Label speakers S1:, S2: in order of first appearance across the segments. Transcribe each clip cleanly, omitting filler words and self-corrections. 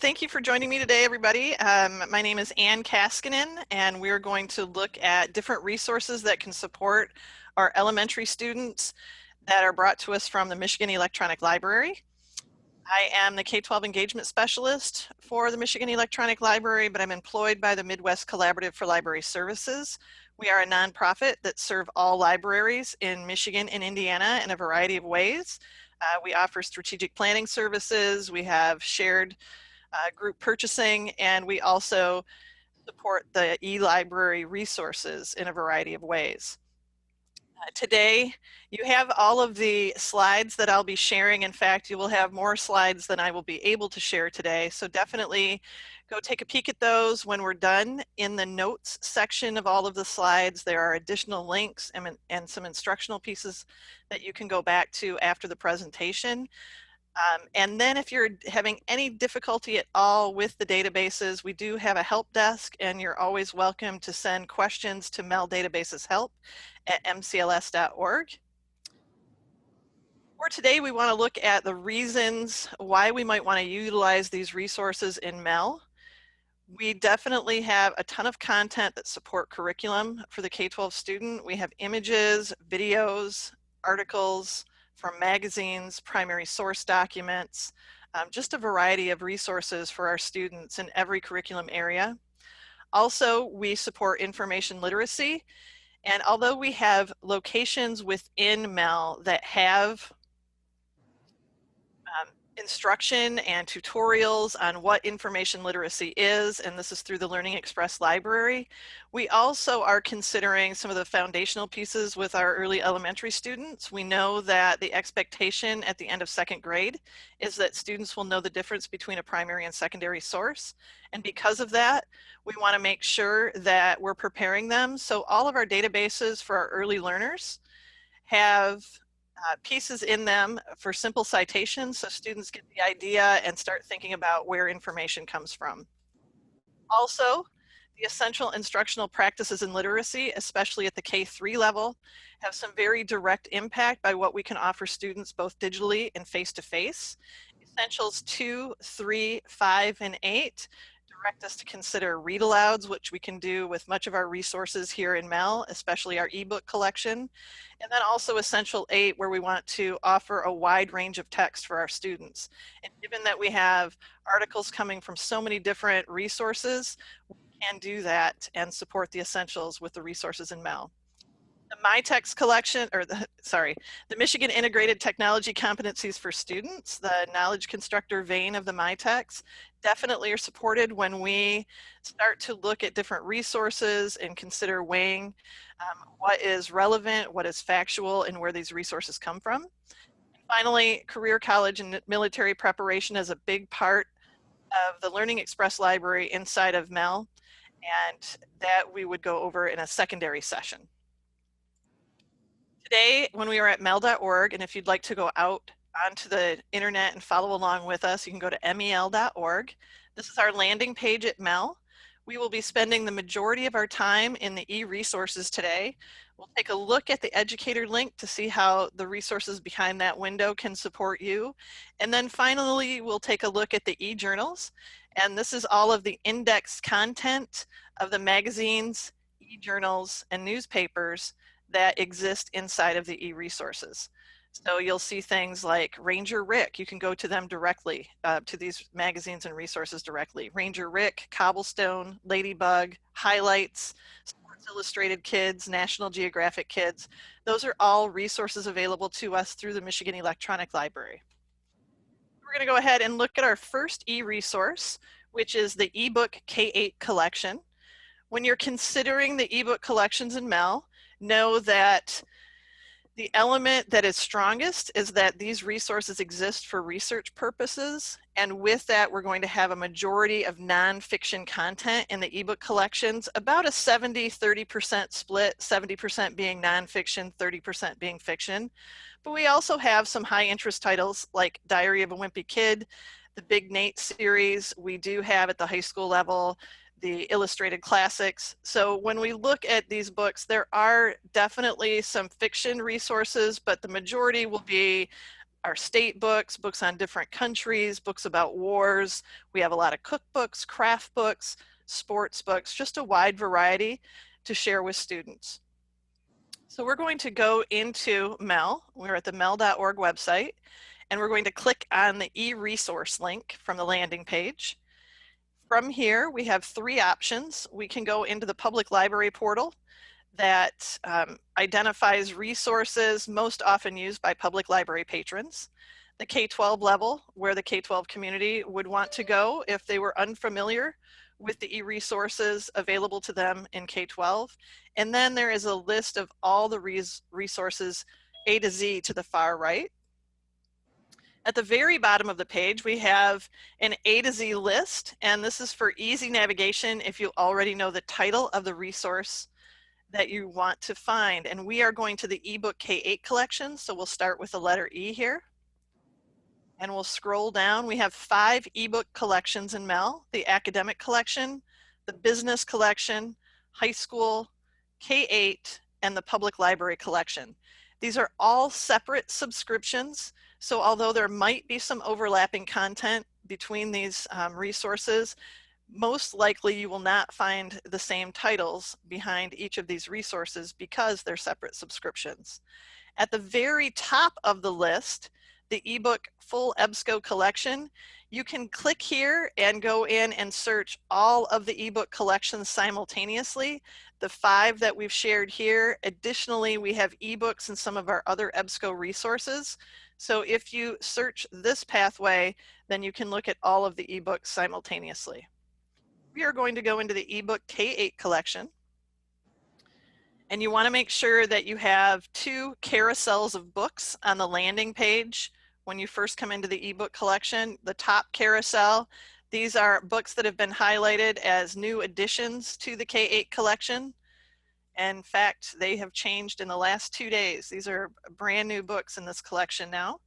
S1: Thank you for joining me today, everybody. My name is Ann Kaskinen, and we're going to look at different resources that can support our elementary students that are brought to us from the Michigan Electronic Library. I am the K-12 Engagement Specialist for the Michigan Electronic Library, but I'm employed by the Midwest Collaborative for Library Services. We are a nonprofit that serve all libraries in Michigan and Indiana in a variety of ways. We offer strategic planning services, we have shared group purchasing, and we also support the e-library resources in a variety of ways. Today, you have all of the slides that I'll be sharing. In fact, you will have more slides than I will be able to share today. So definitely go take a peek at those when we're done. In the notes section of all of the slides, there are additional links and some instructional pieces that you can go back to after the presentation. And then if you're having any difficulty at all with the databases, we do have a help desk, and you're always welcome to send questions to MEL Databases Help at mcls.org. For today, we want to look at the reasons why we might want to utilize these resources in MEL. We definitely have a ton of content that support curriculum for the K-12 student. We have images, videos, articles from magazines, primary source documents, just a variety of resources for our students in every curriculum area. Also, we support information literacy, and although we have locations within MEL that have instruction and tutorials on what information literacy is, and this is through the Learning Express library, we also are considering some of the foundational pieces with our early elementary students. We know that the expectation at the end of second grade is that students will know the difference between a primary and secondary source, and because of that, we want to make sure that we're preparing them. So all of our databases for our early learners have pieces in them for simple citations, so students get the idea and start thinking about where information comes from. Also, the essential instructional practices in literacy, especially at the K3 level, have some very direct impact by what we can offer students both digitally and face-to-face. Essentials 2, 3, 5, and 8 direct us to consider read-alouds, which we can do with much of our resources here in MEL, especially our ebook collection. And then also Essential 8, where we want to offer a wide range of text for our students. And given that we have articles coming from so many different resources, we can do that and support the essentials with the resources in MEL. The MyText collection, or the Michigan Integrated Technology Competencies for Students, the knowledge constructor vein of the MyText, definitely are supported when we start to look at different resources and consider weighing what is relevant, what is factual, and where these resources come from. And finally, career, college, and military preparation is a big part of the Learning Express library inside of MEL, and that we would go over in a secondary session. Today, when we are at mel.org, and if you'd like to go out onto the internet and follow along with us, you can go to mel.org. This is our landing page at MEL. We will be spending the majority of our time in the e-resources today. We'll take a look at the educator link to see how the resources behind that window can support you. And then finally, we'll take a look at the e-journals. And this is all of the indexed content of the magazines, e-journals, and newspapers that exist inside of the e-resources. So you'll see things like Ranger Rick. You can go to them directly, to these magazines and resources directly. Ranger Rick, Cobblestone, Ladybug, Highlights, Sports Illustrated Kids, National Geographic Kids. Those are all resources available to us through the Michigan Electronic Library. We're going to go ahead and look at our first e-resource, which is the EBook K8 collection. When you're considering the ebook collections in MEL, know that the element that is strongest is that these resources exist for research purposes, and with that we're going to have a majority of nonfiction content in the ebook collections, about a 70-30% split, 70% being nonfiction, 30% being fiction. But we also have some high interest titles like Diary of a Wimpy Kid, the Big Nate series. We do have at the high school level the illustrated classics. So when we look at these books, there are definitely some fiction resources, but the majority will be our state books, books on different countries, books about wars. We have a lot of cookbooks, craft books, sports books, just a wide variety to share with students. So we're going to go into MEL. We're at the mel.org website, and we're going to click on the e-resource link from the landing page. From here, we have three options. We can go into the public library portal that identifies resources most often used by public library patrons. The K-12 level, where the K-12 community would want to go if they were unfamiliar with the e-resources available to them in K-12. And then there is a list of all the resources A to Z to the far right. At the very bottom of the page, we have an A to Z list, and this is for easy navigation if you already know the title of the resource that you want to find. And we are going to the EBook K8 collection, so we'll start with the letter E here. And we'll scroll down. We have 5 ebook collections in MEL: the academic collection, the business collection, high school, K8, and the public library collection. These are all separate subscriptions, so although there might be some overlapping content between these resources, most likely you will not find the same titles behind each of these resources because they're separate subscriptions. At the very top of the list, the ebook full EBSCO collection, you can click here and go in and search all of the ebook collections simultaneously, the 5 that we've shared here. Additionally, we have ebooks and some of our other EBSCO resources. So if you search this pathway, then you can look at all of the ebooks simultaneously. We are going to go into the EBook K8 collection. And you want to make sure that you have 2 carousels of books on the landing page when you first come into the ebook collection. The top carousel, these are books that have been highlighted as new additions to the K8 collection. In fact, they have changed in the last 2 days. These are brand new books in this collection now.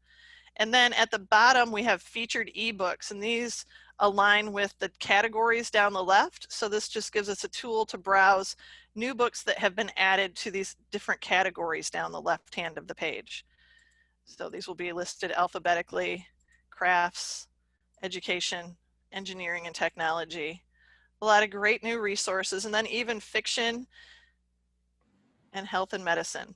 S1: And then at the bottom, we have featured ebooks, and these align with the categories down the left. So this just gives us a tool to browse new books that have been added to these different categories down the left hand of the page. So these will be listed alphabetically: crafts, education, engineering and technology. A lot of great new resources, and then even fiction and health and medicine.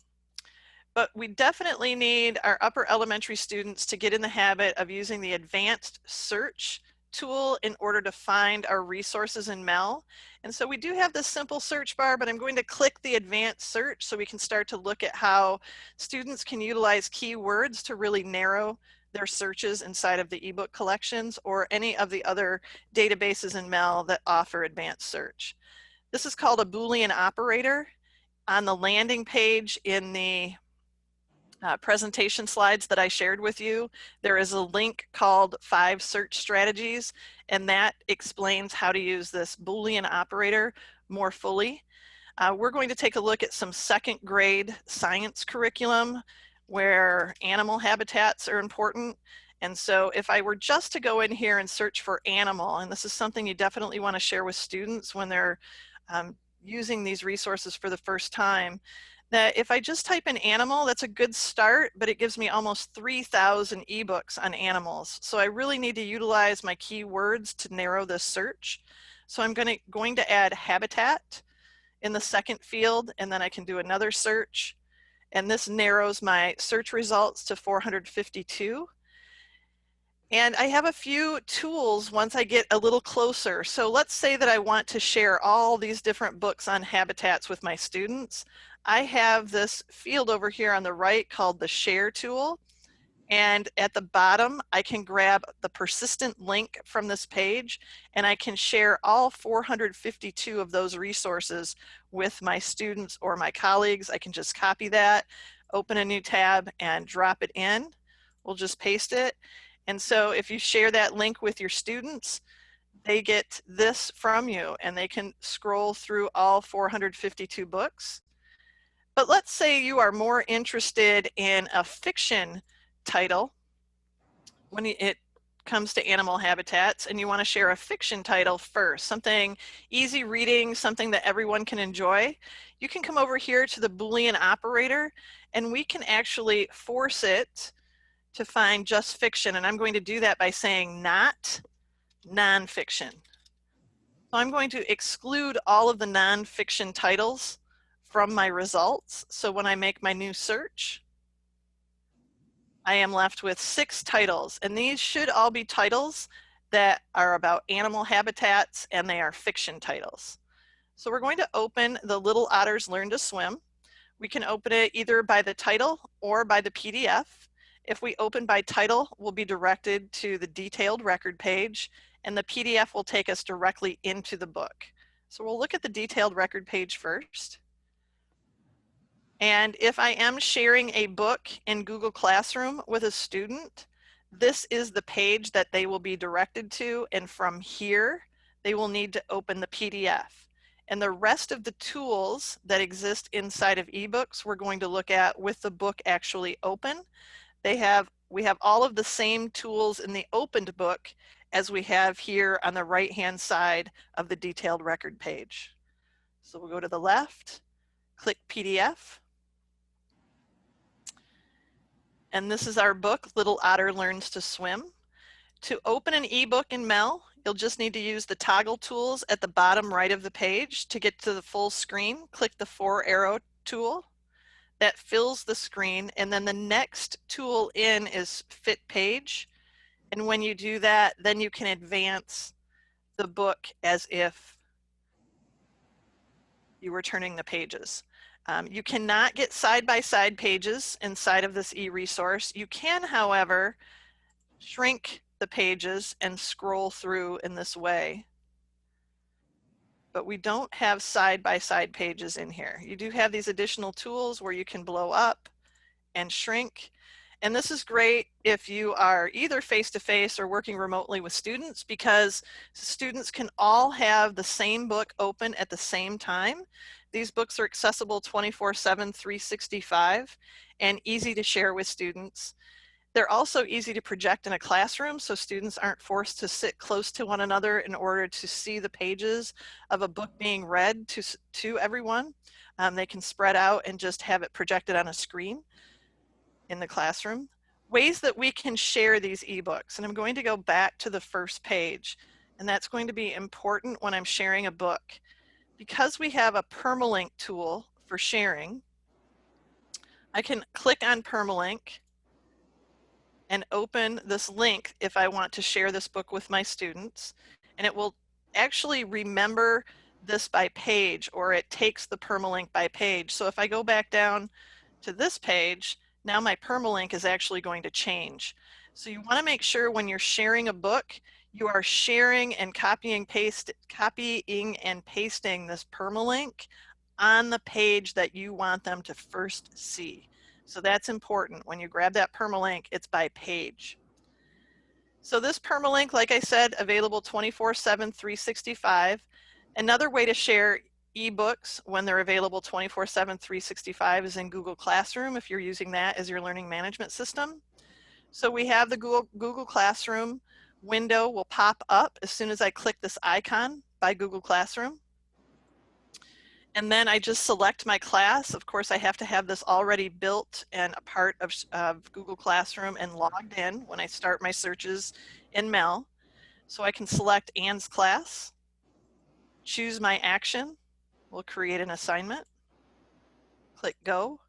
S1: But we definitely need our upper elementary students to get in the habit of using the advanced search tool in order to find our resources in MEL. And so we do have this simple search bar, but I'm going to click the advanced search so we can start to look at how students can utilize keywords to really narrow their searches inside of the ebook collections or any of the other databases in MEL that offer advanced search. This is called a Boolean operator. On the landing page in the presentation slides that I shared with you, there is a link called 5 search strategies, and that explains how to use this Boolean operator more fully. We're going to take a look at some 2nd grade science curriculum where animal habitats are important. And so if I were just to go in here and search for animal, and this is something you definitely want to share with students when they're using these resources for the first time, that if I just type in animal, that's a good start, but it gives me almost 3,000 ebooks on animals. So I really need to utilize my keywords to narrow this search. So I'm going to add habitat in the 2nd field, and then I can do another search. And this narrows my search results to 452. And I have a few tools once I get a little closer. So let's say that I want to share all these different books on habitats with my students. I have this field over here on the right called the share tool. And at the bottom, I can grab the persistent link from this page, and I can share all 452 of those resources with my students or my colleagues. I can just copy that, open a new tab, and drop it in. We'll just paste it. And so if you share that link with your students, they get this from you, and they can scroll through all 452 books. But let's say you are more interested in a fiction title when it comes to animal habitats, and you want to share a fiction title first, something easy reading, something that everyone can enjoy. You can come over here to the Boolean operator, and we can actually force it to find just fiction, and I'm going to do that by saying not nonfiction. So I'm going to exclude all of the nonfiction titles from my results. So when I make my new search, I am left with 6 titles, and these should all be titles that are about animal habitats, and they are fiction titles. So we're going to open The Little Otters Learn to Swim. We can open it either by the title or by the PDF. If we open by title, we'll be directed to the detailed record page, and the PDF will take us directly into the book. So we'll look at the detailed record page first. And if I am sharing a book in Google Classroom with a student, this is the page that they will be directed to, and from here, they will need to open the PDF. And the rest of the tools that exist inside of eBooks, we're going to look at with the book actually open. We have all of the same tools in the opened book as we have here on the right-hand side of the detailed record page. So we'll go to the left, click PDF. And this is our book, Little Otter Learns to Swim. To open an ebook in MeL, you'll just need to use the toggle tools at the bottom right of the page. To get to the full screen, click the 4-arrow tool. That fills the screen, and then the next tool in is Fit Page. And when you do that, then you can advance the book as if you were turning the pages. You cannot get side-by-side pages inside of this e-resource. You can, however, shrink the pages and scroll through in this way. But we don't have side-by-side pages in here. You do have these additional tools where you can blow up and shrink. And this is great if you are either face-to-face or working remotely with students, because students can all have the same book open at the same time. These books are accessible 24/7, 365, and easy to share with students. They're also easy to project in a classroom, so students aren't forced to sit close to one another in order to see the pages of a book being read to everyone. They can spread out and just have it projected on a screen in the classroom. Ways that we can share these ebooks, and I'm going to go back to the first page, and that's going to be important when I'm sharing a book. Because we have a permalink tool for sharing, I can click on permalink and open this link if I want to share this book with my students, and it will actually remember this by page, or it takes the permalink by page. So if I go back down to this page, now my permalink is actually going to change. So you want to make sure when you're sharing a book, you are sharing and copying and pasting this permalink on the page that you want them to first see. So that's important. When you grab that permalink, it's by page. So this permalink, like I said, available 24/7, 365. Another way to share ebooks when they're available 24/7, 365 is in Google Classroom, if you're using that as your learning management system. So we have the Google Classroom window will pop up as soon as I click this icon by Google Classroom. And then I just select my class. Of course, I have to have this already built and a part of Google Classroom and logged in when I start my searches in MeL. So I can select Anne's class, choose my action, we'll create an assignment, click go,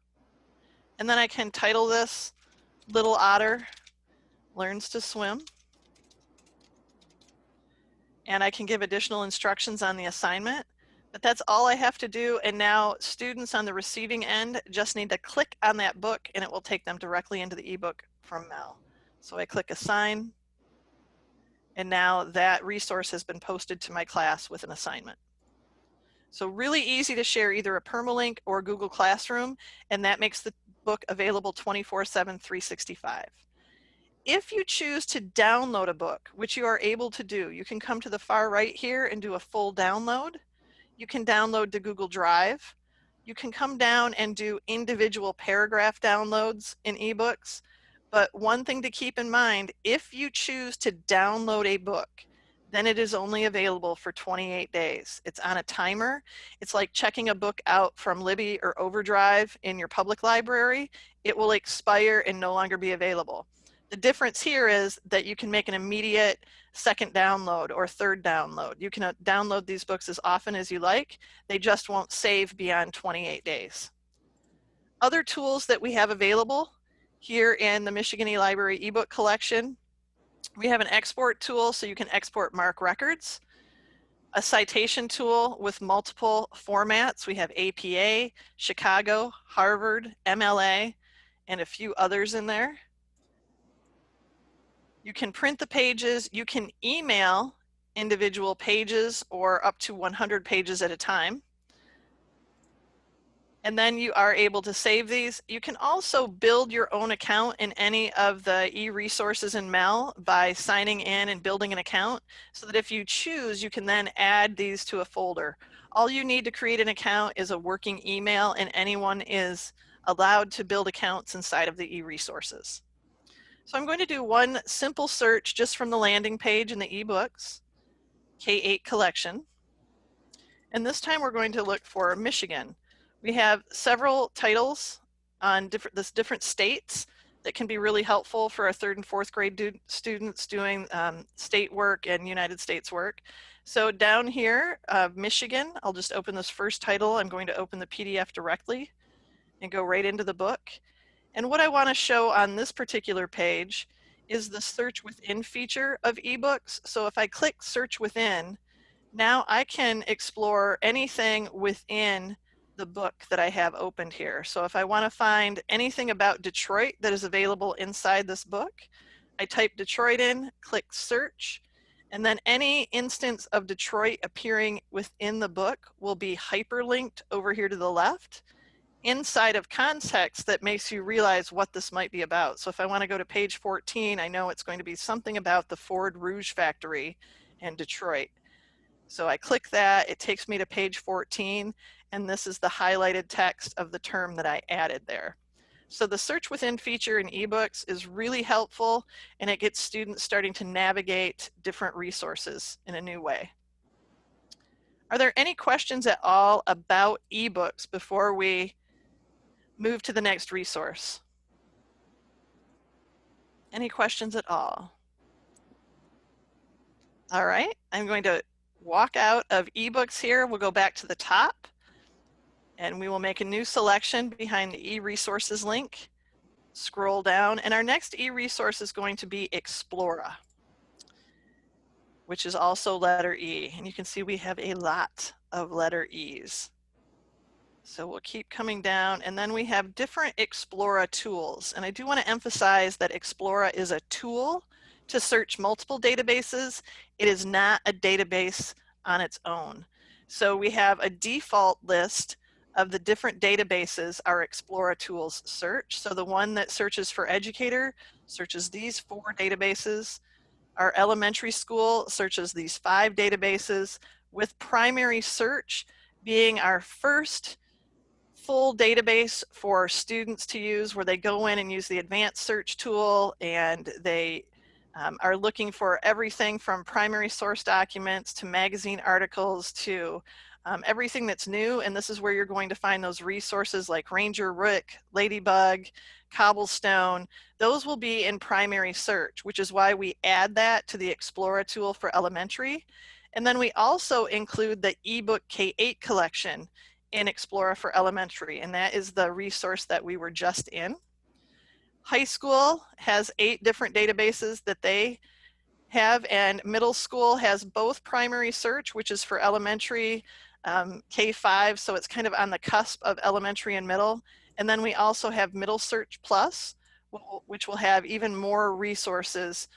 S1: and then I can title this Little Otter Learns to Swim. And I can give additional instructions on the assignment, but that's all I have to do. And now students on the receiving end just need to click on that book, and it will take them directly into the ebook from MeL. So I click assign, and now that resource has been posted to my class with an assignment. So really easy to share either a permalink or Google Classroom, and that makes the book available 24/7, 365. If you choose to download a book, which you are able to do, you can come to the far right here and do a full download. You can download to Google Drive. You can come down and do individual paragraph downloads in ebooks. But one thing to keep in mind, if you choose to download a book, then it is only available for 28 days. It's on a timer. It's like checking a book out from Libby or Overdrive in your public library. It will expire and no longer be available. The difference here is that you can make an immediate second download or third download. You can download these books as often as you like. They just won't save beyond 28 days. Other tools that we have available here in the Michigan eLibrary ebook collection, we have an export tool so you can export MARC records, a citation tool with multiple formats. We have APA, Chicago, Harvard, MLA, and a few others in there. You can print the pages, you can email individual pages or up to 100 pages at a time. And then you are able to save these. You can also build your own account in any of the EResources in MeL by signing in and building an account, so that if you choose, you can then add these to a folder. All you need to create an account is a working email, and anyone is allowed to build accounts inside of the EResources. So I'm going to do one simple search just from the landing page in the eBooks K8 collection. And this time we're going to look for Michigan. We have several titles on different states that can be really helpful for our 3rd and 4th grade students doing state work and United States work. So down here, Michigan, I'll just open this first title. I'm going to open the PDF directly and go right into the book. And what I want to show on this particular page is the search within feature of ebooks. So if I click search within, now I can explore anything within the book that I have opened here. So if I want to find anything about Detroit that is available inside this book, I type Detroit in, click search, and then any instance of Detroit appearing within the book will be hyperlinked over here to the left inside of context that makes you realize what this might be about. So if I want to go to page 14, I know it's going to be something about the Ford Rouge factory in Detroit. So I click that, it takes me to page 14, and this is the highlighted text of the term that I added there. So the search within feature in ebooks is really helpful, and it gets students starting to navigate different resources in a new way. Are there any questions at all about ebooks before we move to the next resource? Any questions at all? All right, I'm going to walk out of ebooks here. We'll go back to the top and we will make a new selection behind the EResources link. Scroll down, and our next eResource is going to be Explora, which is also letter E. And you can see we have a lot of letter E's. So we'll keep coming down, and then we have different Explora tools. And I do want to emphasize that Explora is a tool to search multiple databases. It is not a database on its own. So we have a default list of the different databases our Explora tools search. So the one that searches for educator searches these 4 databases. Our elementary school searches these 5 databases, with primary search being our first full database for students to use, where they go in and use the advanced search tool, and they are looking for everything from primary source documents to magazine articles to everything that's new. And this is where you're going to find those resources like Ranger Rook, Ladybug, Cobblestone. Those will be in primary search, which is why we add that to the Explora tool for elementary. And then we also include the EBook K8 collection in Explora for elementary, and that is the resource that we were just in. High school has 8 different databases that they have, and middle school has both primary search, which is for elementary, K5, so it's kind of on the cusp of elementary and middle. And then we also have Middle Search Plus, which will have even more resources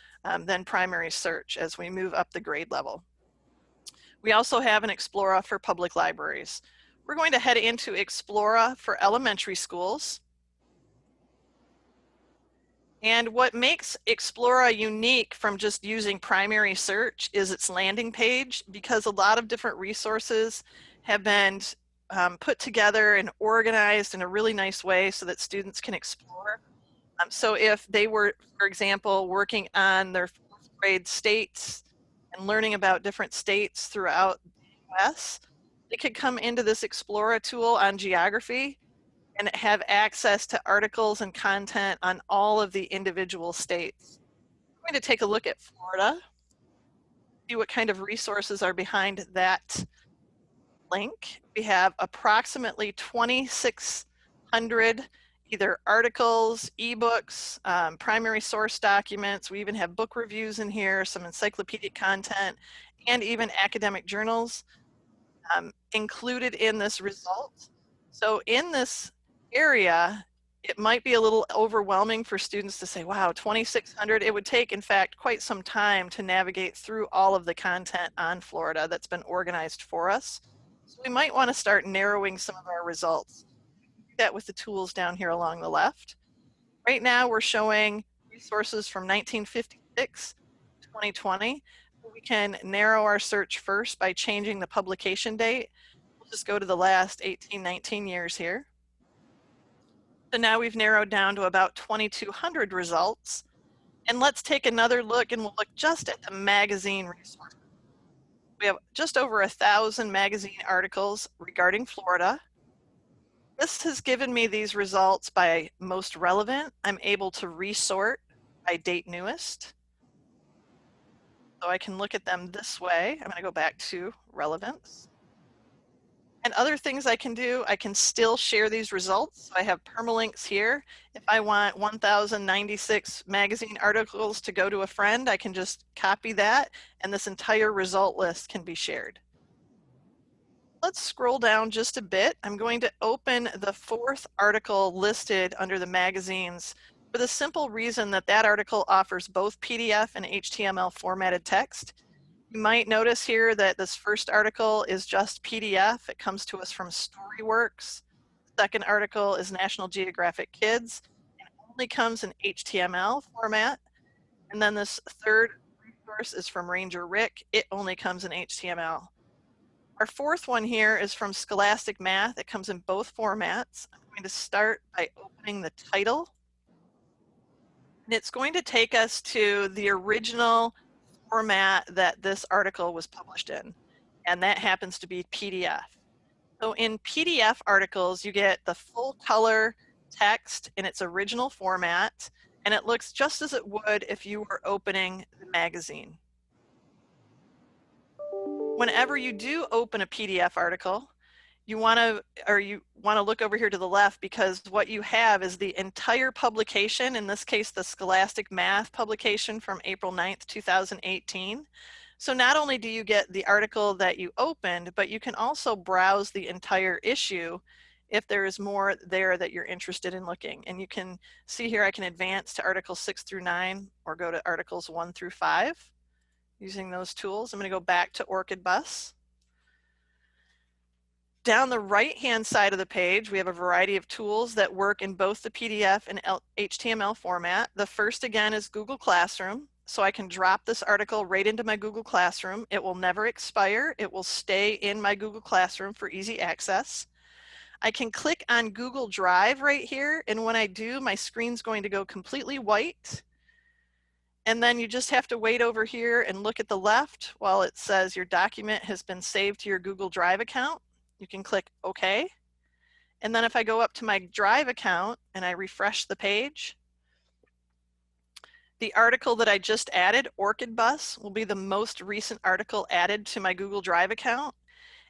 S1: than primary search as we move up the grade level. We also have an Explora for public libraries. We're going to head into Explora for elementary schools. And what makes Explora unique from just using primary search is its landing page, because a lot of different resources have been put together and organized in a really nice way so that students can explore. So if they were, for example, working on their 4th grade states and learning about different states throughout the US, they could come into this Explora tool on geography and have access to articles and content on all of the individual states. I'm going to take a look at Florida, see what kind of resources are behind that link. We have approximately 2,600 either articles, ebooks, primary source documents. We even have book reviews in here, some encyclopedic content, and even academic journals included in this result. So in this area, it might be a little overwhelming for students to say, wow, 2,600. It would take, in fact, quite some time to navigate through all of the content on Florida that's been organized for us. So we might want to start narrowing some of our results. Do that with the tools down here along the left. Right now, we're showing resources from 1956 to 2020. We can narrow our search first by changing the publication date. We'll just go to the last 18, 19 years here. So now we've narrowed down to about 2,200 results. And let's take another look, and we'll look just at the magazine resources. We have just over 1,000 magazine articles regarding Florida. This has given me these results by most relevant. I'm able to resort by date newest. So I can look at them this way. I'm going to go back to relevance. And other things I can do, I can still share these results. So I have permalinks here. If I want 1,096 magazine articles to go to a friend, I can just copy that, and this entire result list can be shared. Let's scroll down just a bit. I'm going to open the 4th article listed under the magazines for the simple reason that that article offers both PDF and HTML formatted text. You might notice here that this first article is just PDF. It comes to us from Storyworks. The second article is National Geographic Kids, and only comes in HTML format. And then this third resource is from Ranger Rick. It only comes in HTML. Our 4th one here is from Scholastic Math. It comes in both formats. I'm going to start by opening the title. And it's going to take us to the original format that this article was published in, and that happens to be PDF. So in PDF articles, you get the full color text in its original format, and it looks just as it would if you were opening the magazine. Whenever you do open a PDF article, you want to look over here to the left, because what you have is the entire publication, in this case the Scholastic Math publication from April 9th, 2018. So not only do you get the article that you opened, but you can also browse the entire issue if there is more there that you're interested in looking. And you can see here I can advance to articles 6 through 9 or go to articles 1 through 5 using those tools. I'm going to go back to Orchid Bus. Down the right-hand side of the page, we have a variety of tools that work in both the PDF and HTML format. The first, again, is Google Classroom. So I can drop this article right into my Google Classroom. It will never expire. It will stay in my Google Classroom for easy access. I can click on Google Drive right here, and when I do, my screen's going to go completely white. And then you just have to wait over here and look at the left while it says your document has been saved to your Google Drive account. You can click OK. And then if I go up to my Drive account and I refresh the page, the article that I just added, Orchid Bus, will be the most recent article added to my Google Drive account.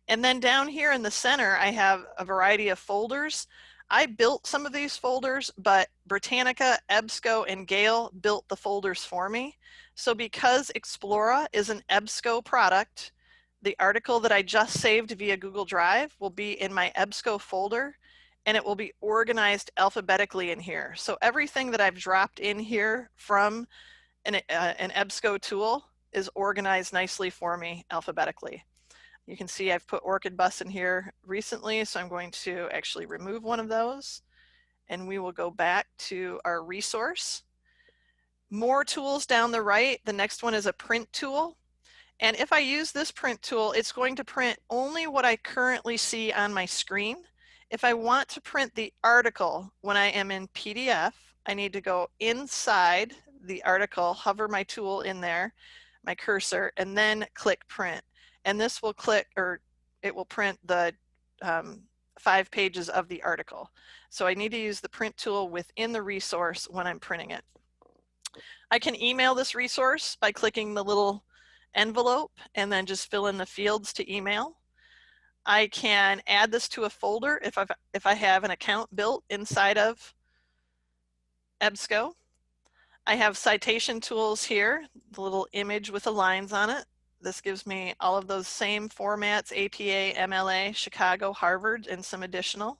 S1: And then down here in the center, I have a variety of folders. I built some of these folders, but Britannica, EBSCO, and Gale built the folders for me. So because Explora is an EBSCO product, the article that I just saved via Google Drive will be in my EBSCO folder, and it will be organized alphabetically in here. So everything that I've dropped in here from an EBSCO tool is organized nicely for me alphabetically. You can see I've put Orchid Bus in here recently, so I'm going to actually remove one of those, and we will go back to our resource. More tools down the right. The next one is a print tool. And if I use this print tool, it's going to print only what I currently see on my screen. If I want to print the article when I am in PDF, I need to go inside the article, hover my tool in there, my cursor, and then click print. And this will click, or it will print the 5 pages of the article. So I need to use the print tool within the resource when I'm printing it. I can email this resource by clicking the little envelope and then just fill in the fields to email. I can add this to a folder if I have an account built inside of EBSCO. I have citation tools here, the little image with the lines on it. This gives me all of those same formats, APA, MLA, Chicago, Harvard, and some additional.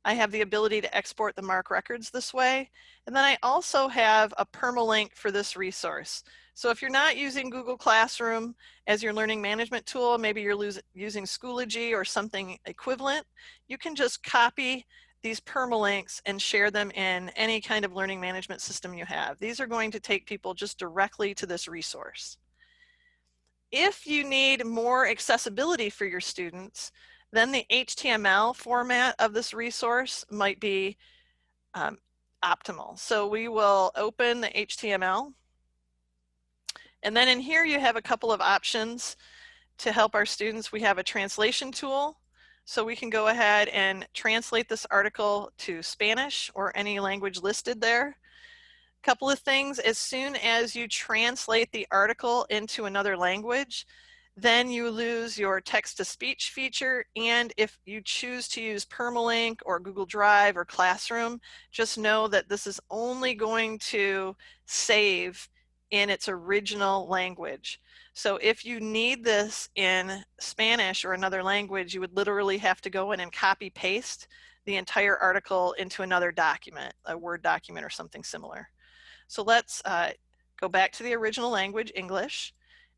S1: I have the ability to export the MARC records this way. And then I also have a permalink for this resource. So if you're not using Google Classroom as your learning management tool, maybe you're using Schoology or something equivalent, you can just copy these permalinks and share them in any kind of learning management system you have. These are going to take people just directly to this resource. If you need more accessibility for your students, then the HTML format of this resource might be optimal. So we will open the HTML. And then in here you have a couple of options to help our students. We have a translation tool. So we can go ahead and translate this article to Spanish or any language listed there. Couple of things, as soon as you translate the article into another language, then you lose your text-to-speech feature, and if you choose to use Permalink or Google Drive or Classroom, just know that this is only going to save in its original language. So if you need this in Spanish or another language, you would literally have to go in and copy-paste the entire article into another document, a Word document or something similar. So let's go back to the original language, English,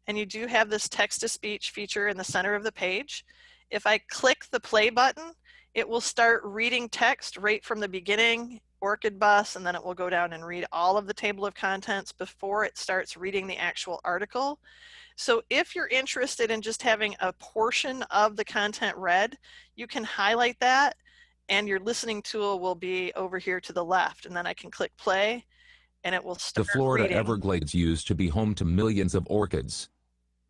S1: and you do have this text-to-speech feature in the center of the page. If I click the play button, it will start reading text right from the beginning, Orchid Bus, and then it will go down and read all of the table of contents before it starts reading the actual article. So if you're interested in just having a portion of the content read, you can highlight that and your listening tool will be over here to the left, and then I can click play and it will start
S2: The Florida
S1: reading.
S2: Everglades used to be home to millions of orchids.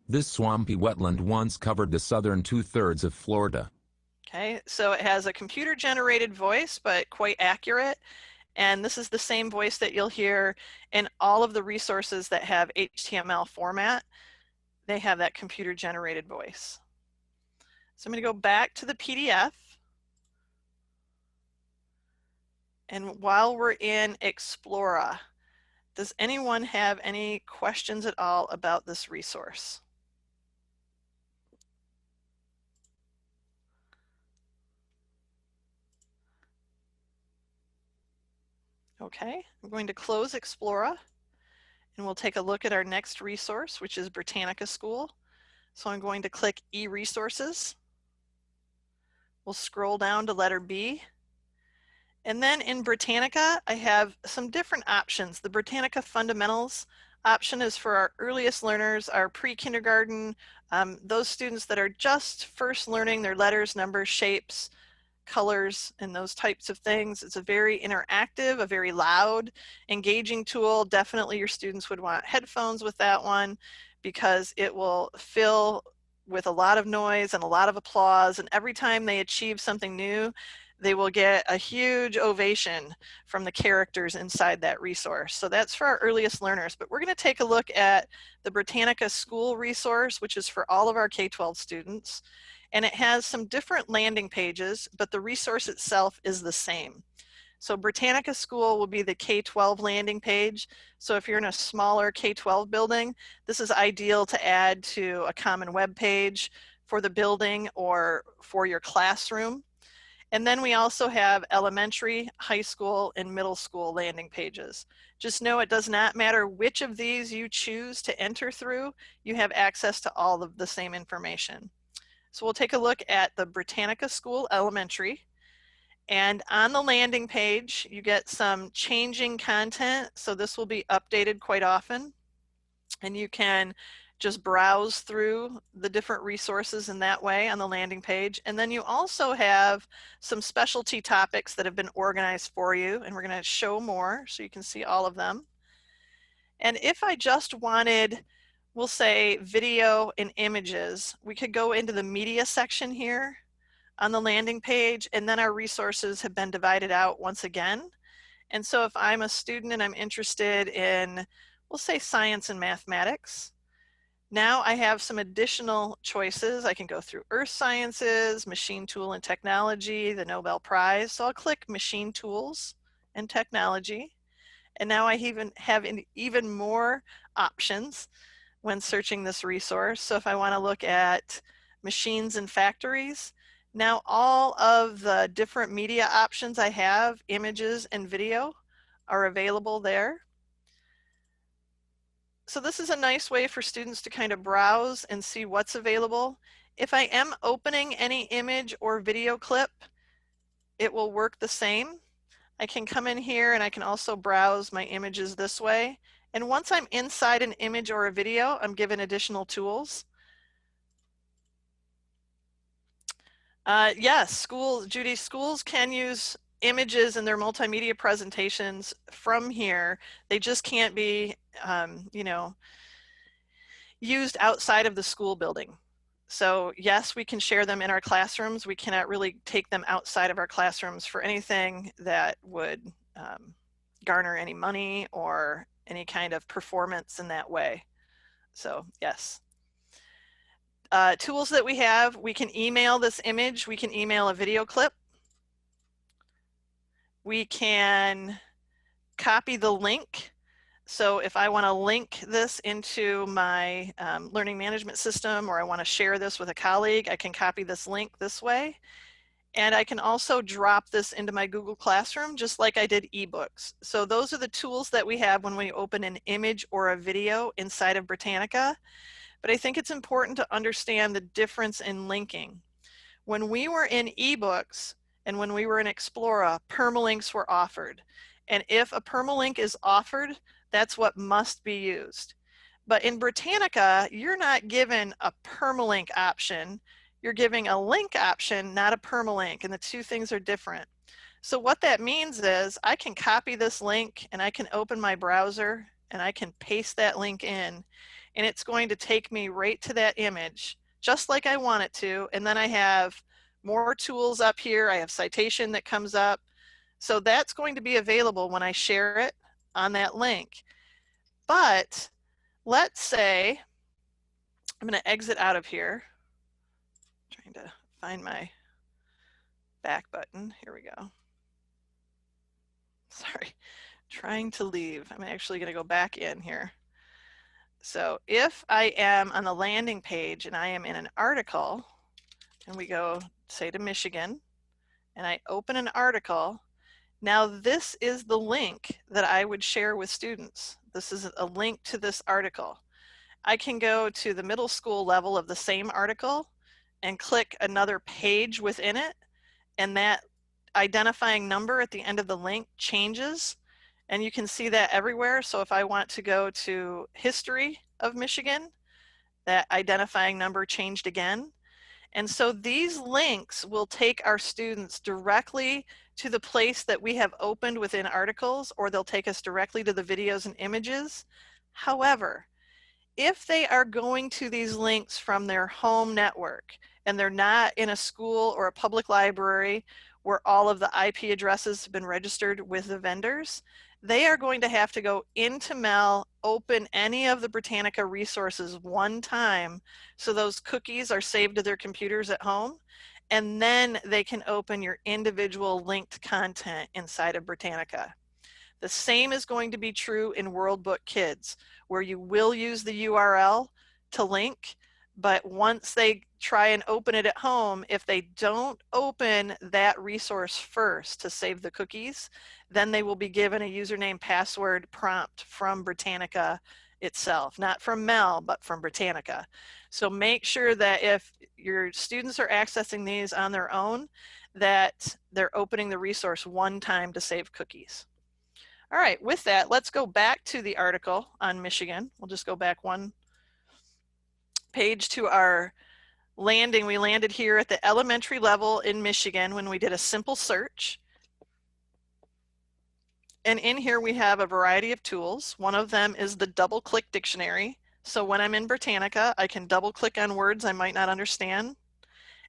S2: This swampy wetland once covered the southern 2/3 of Florida.
S1: Okay, so it has a computer-generated voice, but quite accurate. And this is the same voice that you'll hear in all of the resources that have HTML format. They have that computer-generated voice. So I'm going to go back to the PDF. And while we're in Explora, does anyone have any questions at all about this resource? Okay, I'm going to close Explora and we'll take a look at our next resource, which is Britannica School. So I'm going to click EResources. We'll scroll down to letter B. And then in Britannica, I have some different options. The Britannica Fundamentals option is for our earliest learners, our pre-kindergarten, those students that are just first learning their letters, numbers, shapes, colors, and those types of things. It's a very interactive, a very loud, engaging tool. Definitely your students would want headphones with that one because it will fill with a lot of noise and a lot of applause, and every time they achieve something new, they will get a huge ovation from the characters inside that resource. So that's for our earliest learners, but we're going to take a look at the Britannica School resource, which is for all of our K-12 students. And it has some different landing pages, but the resource itself is the same. So Britannica School will be the K-12 landing page. So if you're in a smaller K-12 building, this is ideal to add to a common web page for the building or for your classroom. And then we also have elementary, high school, and middle school landing pages. Just know it does not matter which of these you choose to enter through, you have access to all of the same information. So we'll take a look at the Britannica School Elementary. And on the landing page, you get some changing content. So this will be updated quite often. And you can just browse through the different resources in that way on the landing page. And then you also have some specialty topics that have been organized for you. And we're going to show more so you can see all of them. And if I just wanted, we'll say video and images, we could go into the media section here on the landing page, and then our resources have been divided out once again. And so if I'm a student and I'm interested in, we'll say science and mathematics, now I have some additional choices. I can go through earth sciences, machine tool and technology, the Nobel Prize. So I'll click machine tools and technology. And now I have even more options when searching this resource. So if I want to look at machines and factories, now all of the different media options I have, images and video, are available there. So this is a nice way for students to kind of browse and see what's available. If I am opening any image or video clip, it will work the same. I can come in here and I can also browse my images this way. And once I'm inside an image or a video, I'm given additional tools. Yes, Judy, schools can use images in their multimedia presentations from here. They just can't be, you know, used outside of the school building. So yes, we can share them in our classrooms. We cannot really take them outside of our classrooms for anything that would garner any money or any kind of performance in that way. So yes. Tools that we have, we can email this image, we can email a video clip. We can copy the link. So if I want to link this into my learning management system, or I want to share this with a colleague, I can copy this link this way. And I can also drop this into my Google Classroom, just like I did eBooks. So those are the tools that we have when we open an image or a video inside of Britannica. But I think it's important to understand the difference in linking. When we were in eBooks and when we were in Explora, permalinks were offered. And if a permalink is offered, that's what must be used. But in Britannica, you're not given a permalink option. You're giving a link option, not a permalink, and the two things are different. So what that means is I can copy this link and I can open my browser and I can paste that link in, and it's going to take me right to that image, just like I want it to. And then I have more tools up here. I have citation that comes up. So that's going to be available when I share it on that link. But let's say, I'm going to exit out of here. I'm trying to find my back button. Here we go. Sorry, trying to leave. I'm actually going to go back in here. So if I am on the landing page and I am in an article, and we go, say, to Michigan, and I open an article, now this is the link that I would share with students. This is a link to this article. I can go to the middle school level of the same article and click another page within it, and that identifying number at the end of the link changes. And you can see that everywhere. So if I want to go to history of Michigan, that identifying number changed again. And so these links will take our students directly to the place that we have opened within articles, or they'll take us directly to the videos and images. However, if they are going to these links from their home network and they're not in a school or a public library where all of the IP addresses have been registered with the vendors, they are going to have to go into MeL, open any of the Britannica resources one time, so those cookies are saved to their computers at home, and then they can open your individual linked content inside of Britannica. The same is going to be true in Worldbook Kids, where you will use the URL to link, but once they try and open it at home, if they don't open that resource first to save the cookies, then they will be given a username password prompt from Britannica itself, not from MeL, but from Britannica. So make sure that if your students are accessing these on their own, that they're opening the resource one time to save cookies. All right, with that, let's go back to the article on Michigan. We'll just go back one page to our landing. We landed here at the elementary level in Michigan when we did a simple search. And in here we have a variety of tools. One of them is the double-click dictionary. So when I'm in Britannica, I can double-click on words I might not understand.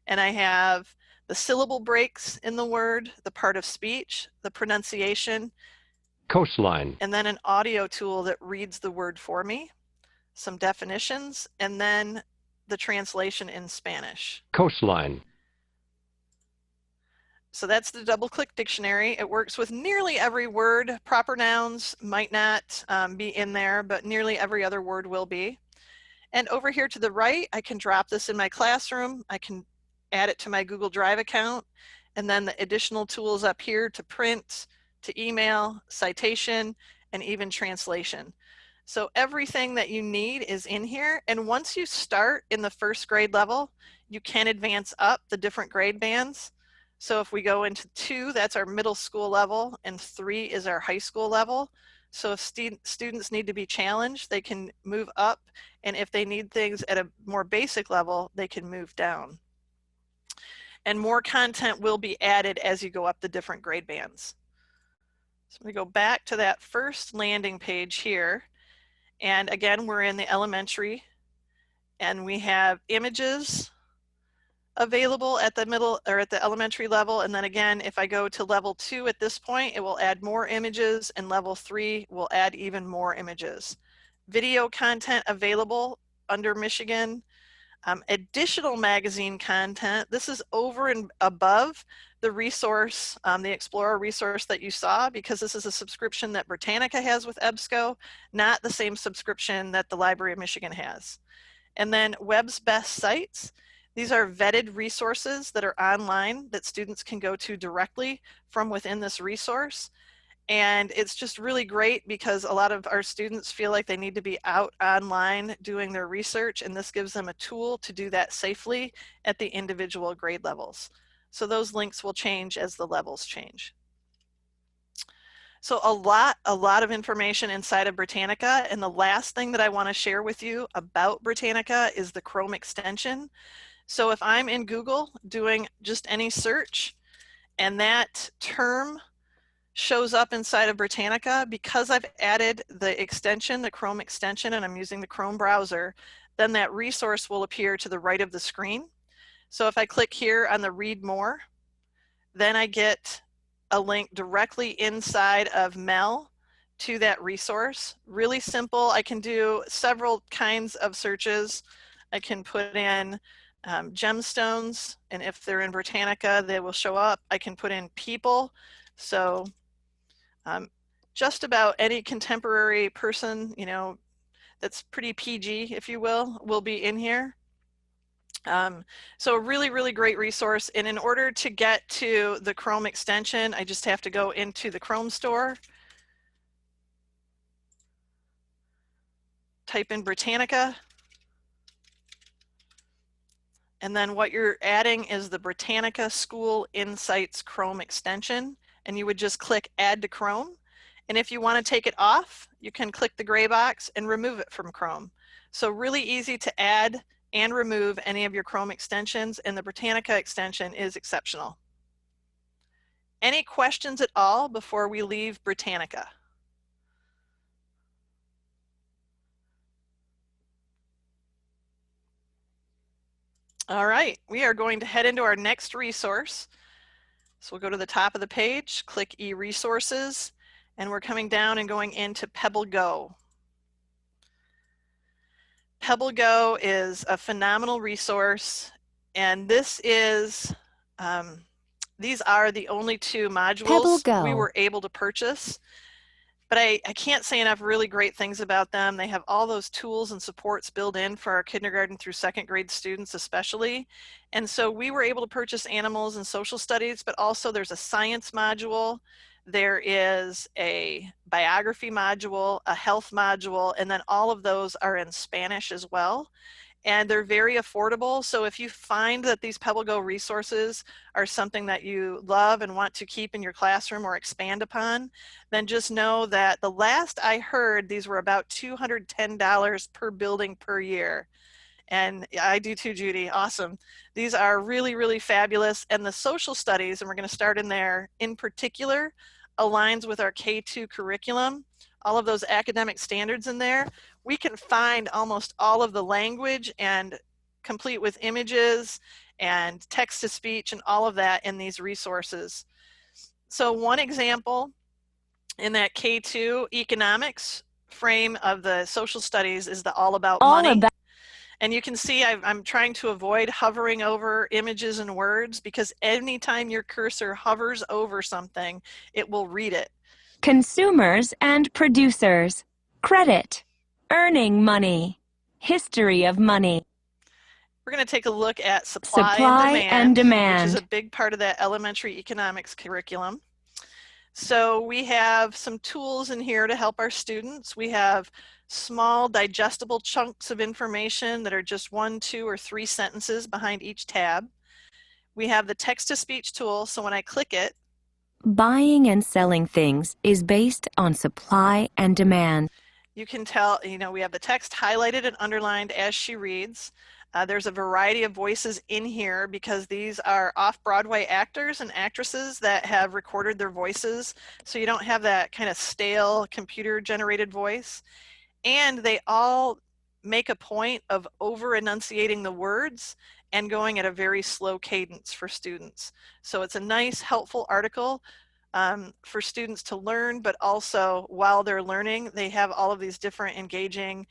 S1: And I have the the syllable breaks in the word, the part of speech, the pronunciation,
S3: coastline,
S1: and then an audio tool that reads the word for me, some definitions, and then the translation in Spanish.
S3: coastline,
S1: So that's the double-click dictionary. It works with nearly every word. Proper nouns might not be in there, but nearly every other word will be. And over here to the right, I can drop this in my classroom. I can add it to my Google Drive account, and then the additional tools up here to print, to email, citation, and even translation. So everything that you need is in here. And once you start in the first grade level, you can advance up the different grade bands. So if we go into 2, that's our middle school level, and 3 is our high school level. So if students need to be challenged, they can move up, and if they need things at a more basic level, they can move down. And more content will be added as you go up the different grade bands. So I'm going to go back to that first landing page here. And again, we're in the elementary, and we have images available at the middle or at the elementary level. And then again, if I go to level 2 at this point, it will add more images, and level 3 will add even more images. Video content available under Michigan. Additional magazine content. This is over and above the resource, the Explora resource that you saw, because this is a subscription that Britannica has with EBSCO, not the same subscription that the Library of Michigan has. And then Web's Best Sites. These are vetted resources that are online that students can go to directly from within this resource. And it's just really great because a lot of our students feel like they need to be out online doing their research, and this gives them a tool to do that safely at the individual grade levels. So those links will change as the levels change. So a lot of information inside of Britannica, and the last thing that I want to share with you about Britannica is the Chrome extension. So if I'm in Google doing just any search, and that term shows up inside of Britannica, because I've added the extension, the Chrome extension, and I'm using the Chrome browser, then that resource will appear to the right of the screen. So if I click here on the read more, then I get a link directly inside of MeL to that resource. Really simple. I can do several kinds of searches. I can put in gemstones, and if they're in Britannica, they will show up. I can put in people. So just about any contemporary person, you know, that's pretty PG, if you will be in here. So a really great resource. And in order to get to the Chrome extension, I just have to go into the Chrome store, type in Britannica, and then what you're adding is the Britannica School Insights Chrome extension, and you would just click Add to Chrome. And if you want to take it off, you can click the gray box and remove it from Chrome. So really easy to add and remove any of your Chrome extensions, and the Britannica extension is exceptional. Any questions at all before we leave Britannica? All right, we are going to head into our next resource. So we'll go to the top of the page, click EResources, and we're coming down and going into PebbleGo. PebbleGo is a phenomenal resource, and this is, these are the only 2 modules we were able to purchase. But I can't say enough really great things about them. They have all those tools and supports built in for our kindergarten through 2nd grade students especially. And so we were able to purchase animals and social studies, but also there's a science module, there is a biography module, a health module, and then all of those are in Spanish as well. And they're very affordable. So if you find that these PebbleGo resources are something that you love and want to keep in your classroom or expand upon, then just know that the last I heard, these were about $210 per building per year. And I do too, Judy. Awesome. These are really fabulous. And the social studies, and we're going to start in there, in particular, aligns with our K2 curriculum. All of those academic standards in there. We can find almost all of the language and complete with images and text-to-speech and all of that in these resources. So one example in that K2 economics frame of the social studies is the all about money. And you can see I'm trying to avoid hovering over images and words, because anytime your cursor hovers over something, it will read it.
S4: Consumers and producers, credit, earning money, history of money.
S1: We're going to take a look at supply and demand, which is a big part of that elementary economics curriculum. So we have some tools in here to help our students. We have small digestible chunks of information that are just 1, 2, or 3 sentences behind each tab. We have the text-to-speech tool, so when I click it,
S4: buying and selling things is based on supply and demand.
S1: You can tell, we have the text highlighted and underlined as she reads. There's a variety of voices in here because these are off-Broadway actors and actresses that have recorded their voices, so you don't have that kind of stale computer-generated voice. And they all make a point of over-enunciating the words and going at a very slow cadence for students. So it's a nice, helpful article for students to learn, but also while they're learning, they have all of these different engaging,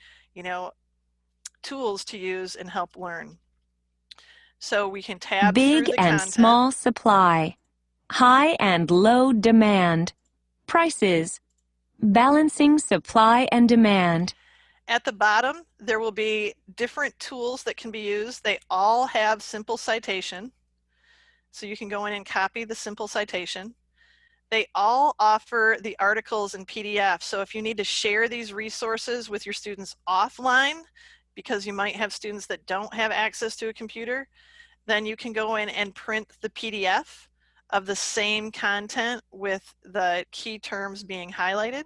S1: tools to use and help learn. So we can tab through
S4: big
S1: the
S4: and
S1: content.
S4: Small supply, high and low demand, prices, balancing supply and demand.
S1: At the bottom, there will be different tools that can be used. They all have simple citation. So you can go in and copy the simple citation. They all offer the articles in PDF. So if you need to share these resources with your students offline, because you might have students that don't have access to a computer, then you can go in and print the PDF of the same content with the key terms being highlighted.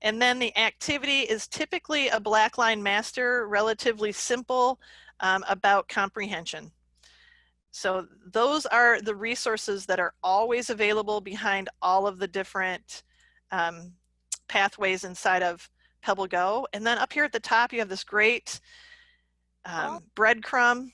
S1: And then the activity is typically a blackline master, relatively simple, about comprehension. So those are the resources that are always available behind all of the different pathways inside of PebbleGo. And then up here at the top, you have this great breadcrumb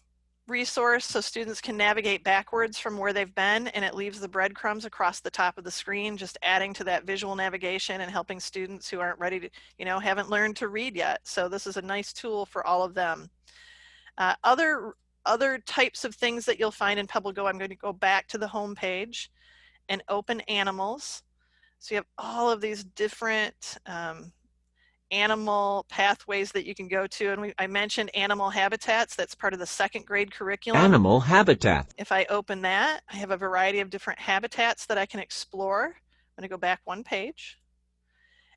S1: resource, so students can navigate backwards from where they've been, and it leaves the breadcrumbs across the top of the screen, just adding to that visual navigation and helping students who aren't ready to, haven't learned to read yet. So this is a nice tool for all of them. Other types of things that you'll find in PebbleGo, I'm going to go back to the home page and open animals. So you have all of these different animal pathways that you can go to, and I mentioned animal habitats. That's part of the 2nd grade curriculum.
S3: Animal habitat.
S1: If I open that, I have a variety of different habitats that I can explore. I'm going to go back 1 page.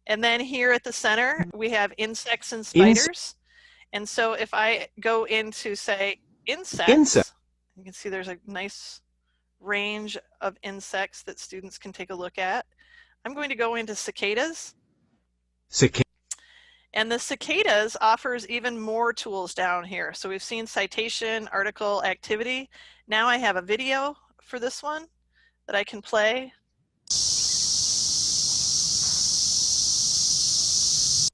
S1: And then here at the center, we have insects and spiders. And so if I go into, say, insects, you can see there's a nice range of insects that students can take a look at. I'm going to go into cicadas. And the cicadas offers even more tools down here. So we've seen citation, article, activity. Now I have a video for this one that I can play.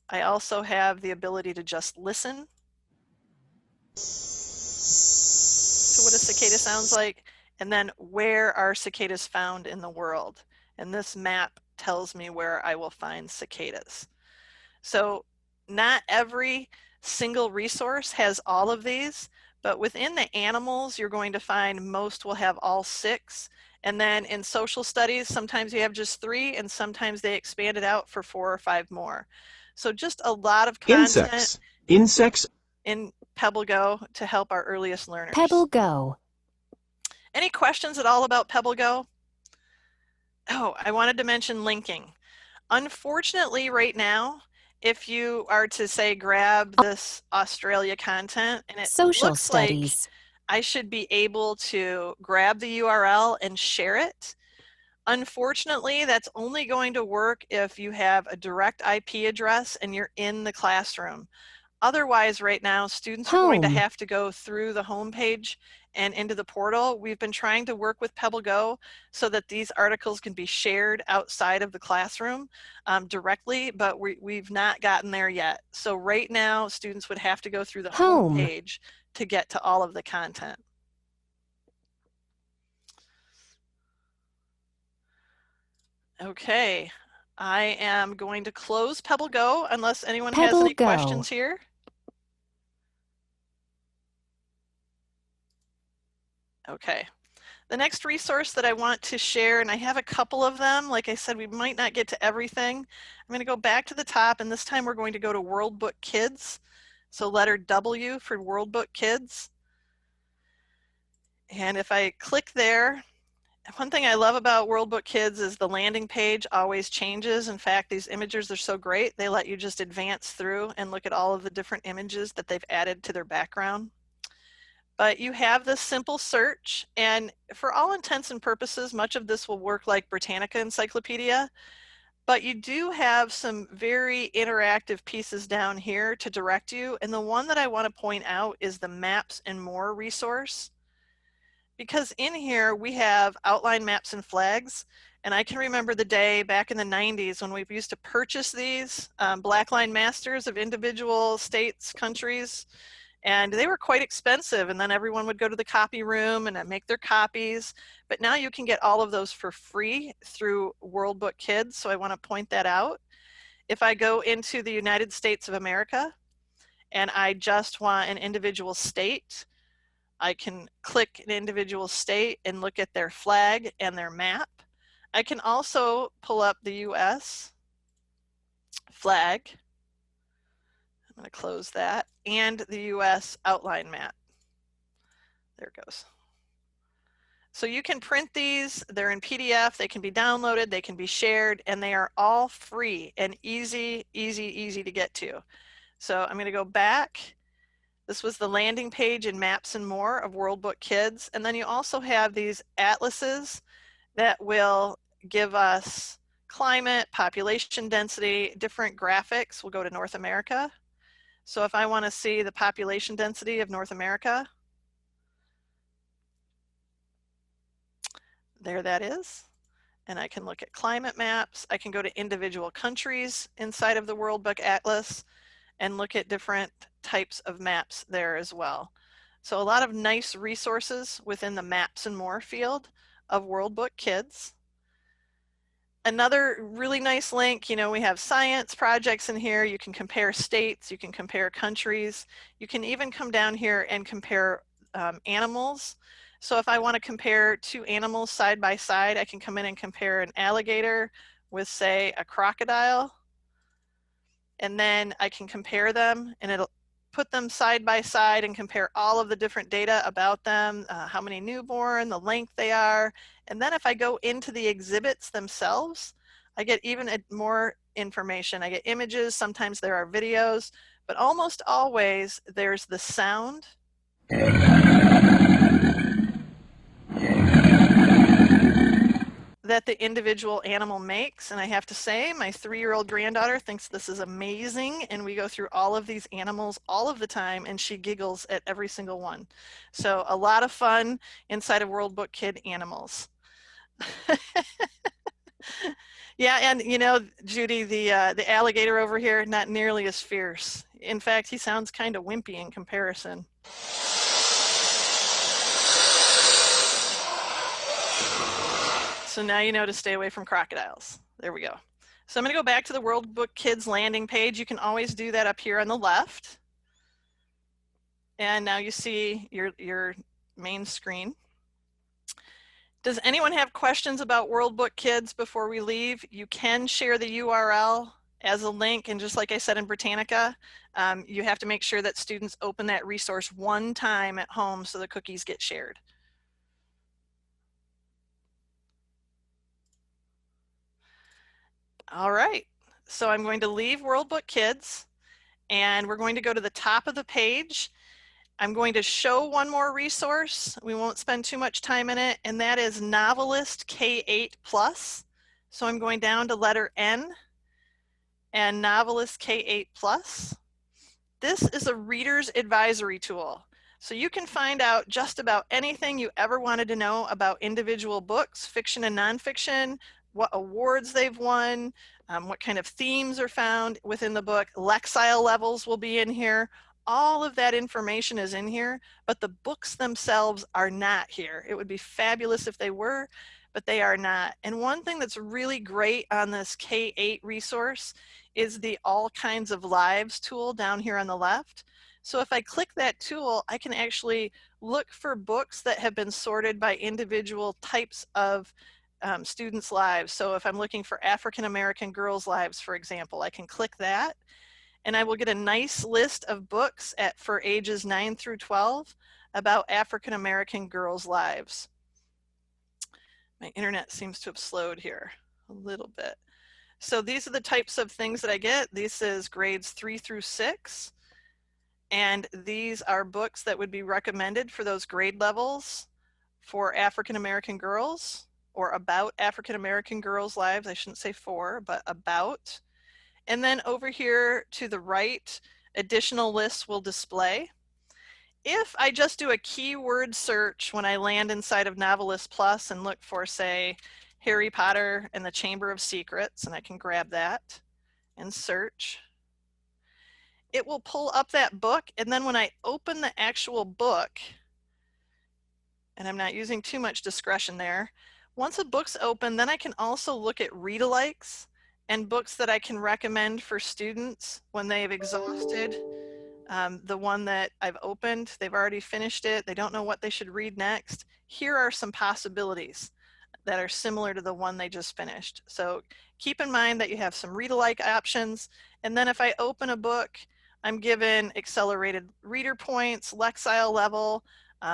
S1: I also have the ability to just listen to what a cicada sounds like, and then where are cicadas found in the world. And this map tells me where I will find cicadas. So not every single resource has all of these, but within the animals, you're going to find most will have all 6. And then in social studies, sometimes you have just 3, and sometimes they expand it out for 4 or 5 more. So just a lot of content
S3: Insects
S1: in PebbleGo to help our earliest learners.
S4: PebbleGo.
S1: Any questions at all about PebbleGo? Oh, I wanted to mention linking. Unfortunately, right now, if you are to say grab this Australia content, and it
S4: Social
S1: looks
S4: studies.
S1: like I should be able to grab the URL and share it. Unfortunately, that's only going to work if you have a direct IP address and you're in the classroom. Otherwise, right now, students are going to have to go through the home page and into the portal. We've been trying to work with PebbleGo so that these articles can be shared outside of the classroom directly, but we've not gotten there yet. So right now, students would have to go through the home page to get to all of the content. Okay, I am going to close PebbleGo unless anyone has any questions here. Okay. The next resource that I want to share, and I have a couple of them, like I said, we might not get to everything. I'm going to go back to the top, and this time we're going to go to WorldBook Kids. So letter W for WorldBook Kids. And if I click there, one thing I love about WorldBook Kids is the landing page always changes. In fact, these images are so great, they let you just advance through and look at all of the different images that they've added to their background. But you have this simple search, and for all intents and purposes, much of this will work like Britannica Encyclopedia, but you do have some very interactive pieces down here to direct you, and the one that I want to point out is the Maps and More resource. Because in here we have outline maps and flags, and I can remember the day back in the 90s when we used to purchase these blackline masters of individual states, countries, and they were quite expensive, and then everyone would go to the copy room and make their copies. But now you can get all of those for free through WorldBook Kids, so I want to point that out. If I go into the United States of America and I just want an individual state, I can click an individual state and look at their flag and their map. I can also pull up the US flag. I'm going to close that, and the US outline map. There it goes. So you can print these, they're in PDF, they can be downloaded, they can be shared, and they are all free and easy to get to. So I'm going to go back. This was the landing page in Maps and More of WorldBook Kids. And then you also have these atlases that will give us climate, population density, different graphics. We'll go to North America. So if I want to see the population density of North America, there that is. And I can look at climate maps. I can go to individual countries inside of the WorldBook Atlas and look at different types of maps there as well. So a lot of nice resources within the Maps and More field of WorldBook Kids. Another really nice link, you know, we have science projects in here. You can compare states, you can compare countries. You can even come down here and compare animals. So if I want to compare two animals side by side, I can come in and compare an alligator with, say, a crocodile. And then I can compare them, and it'll put them side by side and compare all of the different data about them, how many newborn, the length they are. And then if I go into the exhibits themselves, I get even more information. I get images, sometimes there are videos, but almost always there's the sound. That the individual animal makes. And I have to say, my 3-year-old granddaughter thinks this is amazing, and we go through all of these animals all of the time, and she giggles at every single one. So a lot of fun inside of WorldBook Kid animals. Yeah, and you know, Judy, the alligator over here, not nearly as fierce. In fact, he sounds kind of wimpy in comparison. So now you know to stay away from crocodiles. There we go. So I'm going to go back to the WorldBook Kids landing page. You can always do that up here on the left. And now you see your main screen. Does anyone have questions about WorldBook Kids before we leave? You can share the URL as a link, and just like I said in Britannica, you have to make sure that students open that resource one time at home so the cookies get shared. All right, so I'm going to leave WorldBook Kids, and we're going to go to the top of the page. I'm going to show one more resource. We won't spend too much time in it, and that is Novelist K8 Plus. So I'm going down to letter N and Novelist K8 Plus. This is a reader's advisory tool. So you can find out just about anything you ever wanted to know about individual books, fiction and nonfiction, what awards they've won, what kind of themes are found within the book. Lexile levels will be in here. All of that information is in here, but the books themselves are not here. It would be fabulous if they were, but they are not. And one thing that's really great on this K8 resource is the all kinds of lives tool down here on the left. So if I click that tool, I can actually look for books that have been sorted by individual types of students' lives. So if I'm looking for African American girls' lives, for example, I can click that and I will get a nice list of books for ages 9 through 12 about African American girls' lives. My internet seems to have slowed here a little bit. So these are the types of things that I get. This is grades 3 through 6. And these are books that would be recommended for those grade levels for African American girls, or about African American girls' lives. I shouldn't say for, but about. And then over here to the right, additional lists will display. If I just do a keyword search when I land inside of Novelist Plus and look for, say, Harry Potter and the Chamber of Secrets, and I can grab that and search, it will pull up that book. And then when I open the actual book, and I'm not using too much discretion there, once a book's open, then I can also look at read-alikes and books that I can recommend for students when they've exhausted the one that I've opened. They've already finished it. They don't know what they should read next. Here are some possibilities that are similar to the one they just finished. So keep in mind that you have some read-alike options. And then if I open a book, I'm given accelerated reader points, Lexile level.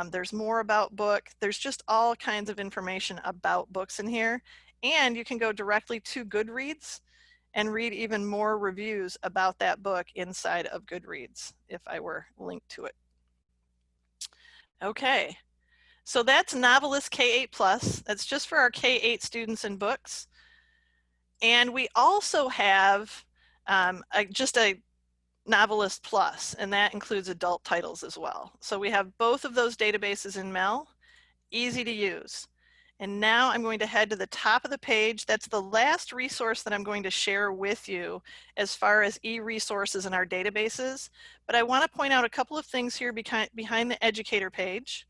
S1: There's more about book. There's just all kinds of information about books in here. And you can go directly to Goodreads and read even more reviews about that book inside of Goodreads if I were linked to it. Okay, so that's Novelist K8 Plus. That's just for our K8 students and books. And we also have just a Novelist Plus, and that includes adult titles as well. So we have both of those databases in MeL, easy to use. And now I'm going to head to the top of the page. That's the last resource that I'm going to share with you as far as EResources in our databases. But I want to point out a couple of things here behind the educator page.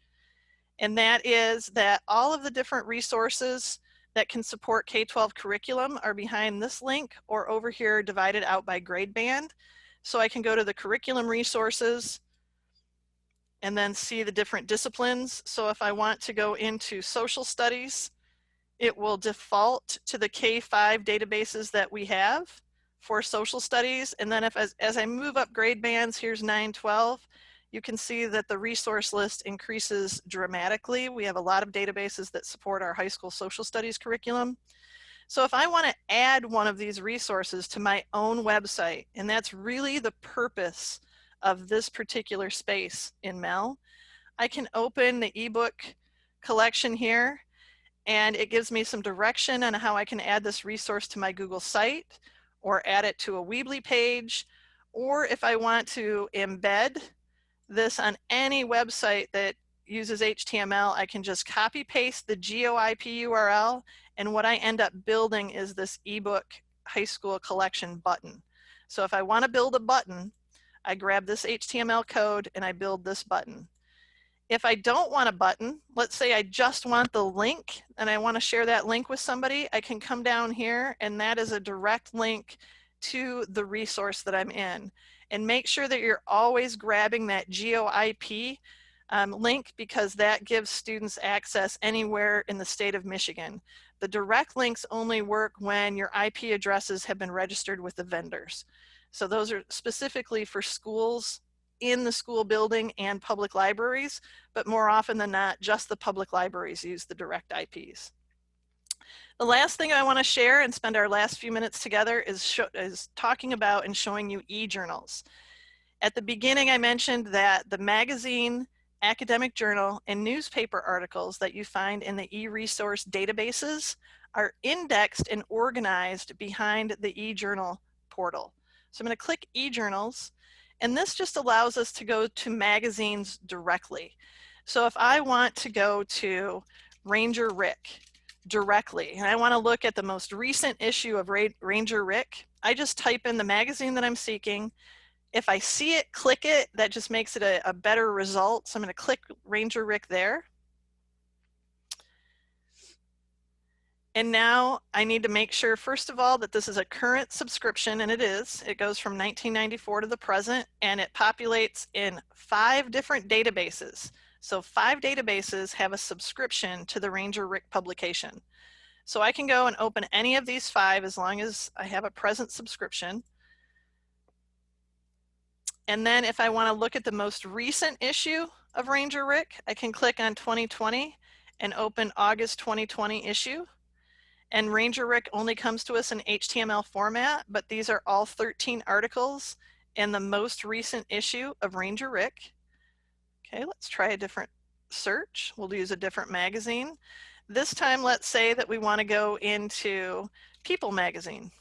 S1: And that is that all of the different resources that can support K-12 curriculum are behind this link or over here divided out by grade band. So I can go to the curriculum resources and then see the different disciplines. So if I want to go into social studies, it will default to the K5 databases that we have for social studies. And then as I move up grade bands, here's 9-12, you can see that the resource list increases dramatically. We have a lot of databases that support our high school social studies curriculum. So if I want to add one of these resources to my own website, and that's really the purpose of this particular space in MeL, I can open the ebook collection here, and it gives me some direction on how I can add this resource to my Google site or add it to a Weebly page, or if I want to embed this on any website that uses HTML, I can just copy paste the GeoIP URL, and what I end up building is this ebook high school collection button. So if I want to build a button, I grab this HTML code and I build this button. If I don't want a button, let's say I just want the link and I want to share that link with somebody, I can come down here and that is a direct link to the resource that I'm in. And make sure that you're always grabbing that GeoIP link, because that gives students access anywhere in the state of Michigan. The direct links only work when your IP addresses have been registered with the vendors. So those are specifically for schools in the school building and public libraries, but more often than not, just the public libraries use the direct IPs. The last thing I want to share and spend our last few minutes together is talking about and showing you e-journals. At the beginning, I mentioned that the magazine, academic journal, and newspaper articles that you find in the e-resource databases are indexed and organized behind the e-journal portal. So I'm going to click e-journals, and this just allows us to go to magazines directly. So if I want to go to Ranger Rick directly, and I want to look at the most recent issue of Ranger Rick, I just type in the magazine that I'm seeking. If I see it, click it, that just makes it a better result. So I'm going to click Ranger Rick there. And now I need to make sure, first of all, that this is a current subscription, and it is. It goes from 1994 to the present, and it populates in 5 different databases. So 5 databases have a subscription to the Ranger Rick publication. So I can go and open any of these 5 as long as I have a present subscription. And then if I want to look at the most recent issue of Ranger Rick, I can click on 2020 and open August 2020 issue. And Ranger Rick only comes to us in HTML format, but these are all 13 articles in the most recent issue of Ranger Rick. Okay, let's try a different search. We'll use a different magazine. This time, let's say that we want to go into People magazine,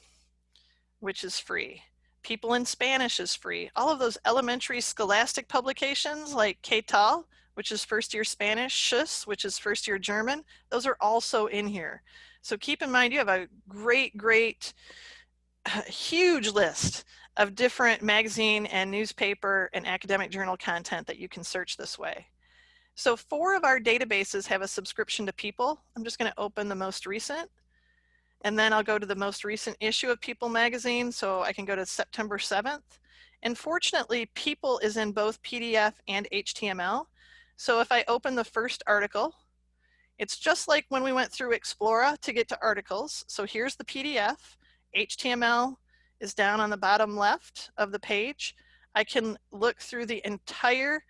S1: which is free. People in Spanish is free. All of those elementary scholastic publications like K8, which is first year Spanish, Schuss, which is first year German, those are also in here. So keep in mind, you have a great, huge list of different magazine and newspaper and academic journal content that you can search this way. So 4 of our databases have a subscription to People. I'm just going to open the most recent, and then I'll go to the most recent issue of People magazine, so I can go to September 7th. And fortunately, People is in both PDF and HTML. So if I open the first article, it's just like when we went through Explora to get to articles. So here's the PDF. HTML is down on the bottom left of the page. I can look through the entire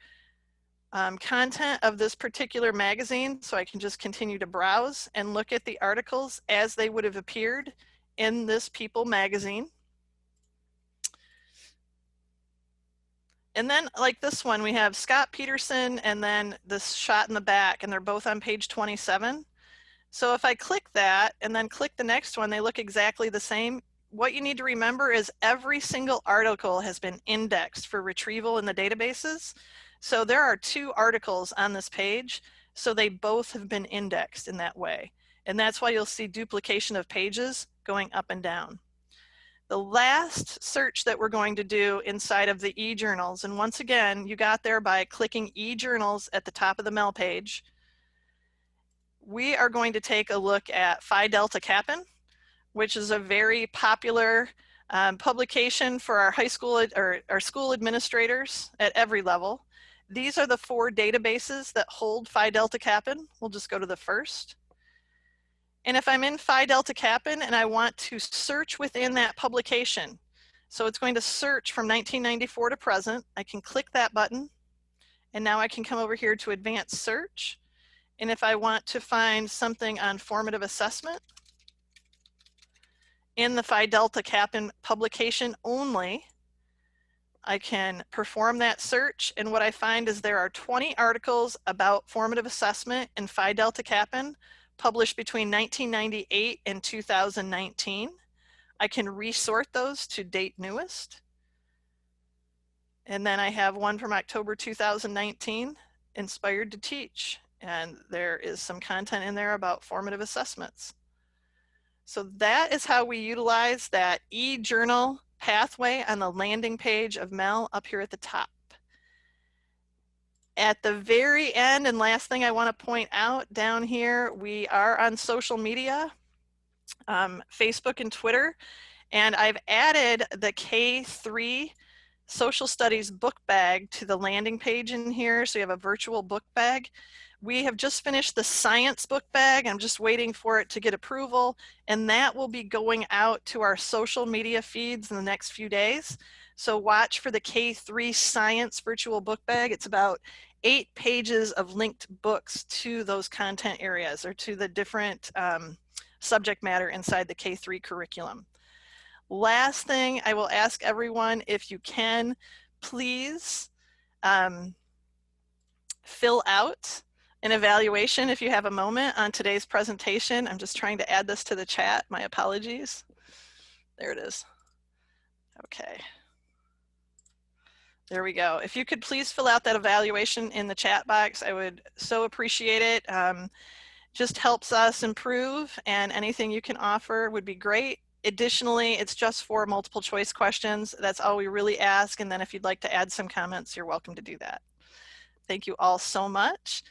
S1: content of this particular magazine, so I can just continue to browse and look at the articles as they would have appeared in this People magazine. And then like this one, we have Scott Peterson and then this shot in the back, and they're both on page 27. So if I click that and then click the next one, they look exactly the same. What you need to remember is every single article has been indexed for retrieval in the databases. So there are 2 articles on this page, so they both have been indexed in that way. And that's why you'll see duplication of pages going up and down. The last search that we're going to do inside of the e-journals, and once again, you got there by clicking e-journals at the top of the MeL page. We are going to take a look at Phi Delta Kappan, which is a very popular publication for our high school or our school administrators at every level. These are the 4 databases that hold Phi Delta Kappan. We'll just go to the first. And if I'm in Phi Delta Kappan and I want to search within that publication, so it's going to search from 1994 to present, I can click that button, and now I can come over here to advanced search. And if I want to find something on formative assessment in the Phi Delta Kappan publication only, I can perform that search, and what I find is there are 20 articles about formative assessment in Phi Delta Kappan published between 1998 and 2019. I can resort those to date newest. And then I have one from October 2019, Inspired to Teach, and there is some content in there about formative assessments. So that is how we utilize that e-journal pathway on the landing page of MeL up here at the top. At the very end, and last thing I want to point out down here, we are on social media, Facebook and Twitter, and I've added the K3 Social Studies book bag to the landing page in here, so you have a virtual book bag. We have just finished the science book bag. I'm just waiting for it to get approval, and that will be going out to our social media feeds in the next few days. So watch for the K3 science virtual book bag. It's about 8 pages of linked books to those content areas or to the different subject matter inside the K3 curriculum. Last thing, I will ask everyone, if you can, please fill out an evaluation if you have a moment on today's presentation. I'm just trying to add this to the chat. My apologies. There it is. Okay. There we go. If you could please fill out that evaluation in the chat box, I would so appreciate it. Just helps us improve, and anything you can offer would be great. Additionally, it's just for multiple choice questions. That's all we really ask. And then if you'd like to add some comments, you're welcome to do that. Thank you all so much.